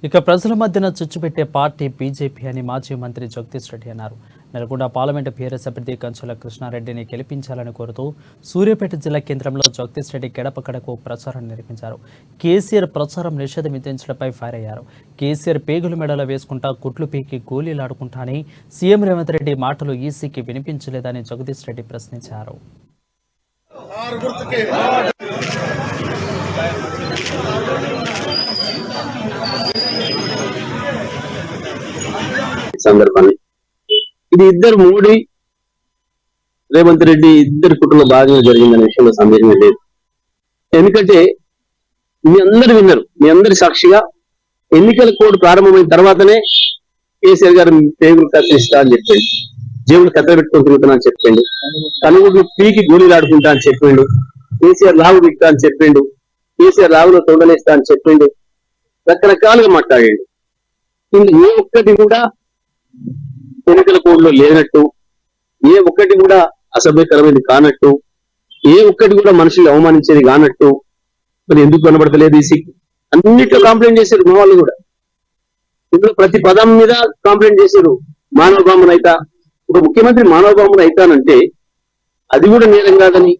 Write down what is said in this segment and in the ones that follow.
ఇక ప్రజల మధ్యన చుచ్చుపెట్టే పార్టీ బీజేపీ అని మాజీ మంత్రి జగదీష్ రెడ్డి అన్నారు. నల్గొండ పార్లమెంటు బీఆర్ఎస్ అభ్యర్థి కంచుల కృష్ణారెడ్డిని గెలిపించాలని కోరుతూ సూర్యాపేట జిల్లా కేంద్రంలో జగదీష్ రెడ్డి గడపగడకు ప్రచారం నిర్వహించారు. కేసీఆర్ ప్రచారం నిషేధం విధించడంపై ఫైర్ అయ్యారు. కేసీఆర్ పేగులు మెడలో వేసుకుంటా కుట్లు పీకి గోళీలాడుకుంటా అని సీఎం రేవంత్ రెడ్డి మాటలు ఈసీకి వినిపించలేదని జగదీష్ రెడ్డి ప్రశ్నించారు. సందర్భాన్ని ఇది ఇద్దరు మోడీ రేవంత్ రెడ్డి ఇద్దరు కుటుంబ భాగంగా జరిగిందనే విషయంలో సందేహం లేదు. ఎందుకంటే మీ అందరు విన్నారు, మీ అందరి సాక్షిగా ఎన్నికల కోడ్ ప్రారంభమైన తర్వాతనే కేసీఆర్ గారు పేగులు కత్తిరిస్తా అని చెప్పిండు, జేబులు కత్తెర పెట్టుకుని తిరుగుతున్నా అని చెప్పిండు, కనుగుడ్లు పీకి గోళీలాడుకుంటా అని చెప్పిండు, కేసీఆర్ లావు దిక్తా అని చెప్పిండు, కేసీఆర్ లావులో తొండలేస్తా అని చెప్పిండు, రకరకాలుగా మాట్లాడిండు. ఇంకా ఏ ఒక్కటి కూడా ఎన్నికల కోడ్లో లేనట్టు, ఏ ఒక్కటి కూడా అసభ్యకరమైనది కానట్టు, ఏ ఒక్కటి కూడా మనుషులు అవమానించేది కానట్టు మరి ఎందుకు కనబడతలేదు ఈసీకి? అన్నిట్లో కంప్లైంట్ చేశారు మా వాళ్ళు కూడా. ఇందులో ప్రతి పదం మీద కంప్లైంట్ చేశారు. మానవ బాంబును అయితా, ఒక ముఖ్యమంత్రి మానవ బాంబును అయితానంటే అది కూడా నేరం కాదని,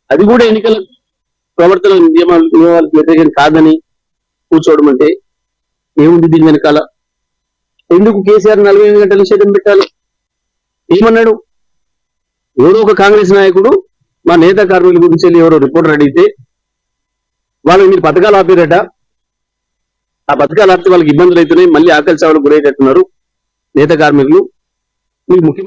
అది కూడా ఎన్నికల ప్రవర్తన నియమాలకు వ్యతిరేకం కాదని కూర్చోవడం అంటే ఏముంది దీని వెనకాల? ఎందుకు కేసీఆర్ 48 గంటల నిషేధం పెట్టాలి? ఏమన్నాడు? ఎవరో ఒక కాంగ్రెస్ నాయకుడు మా నేత కార్మికుల గురించి ఎవరో రిపోర్టర్ అడిగితే వాళ్ళకి మీరు పథకాలు ఆపారట, ఆ పథకాలు ఆపితే వాళ్ళకి ఇబ్బందులు అవుతున్నాయి, మళ్ళీ ఆకలి చావులు గురయ్యేటట్టున్నారు నేత కార్మికులు, మీకు ముఖ్య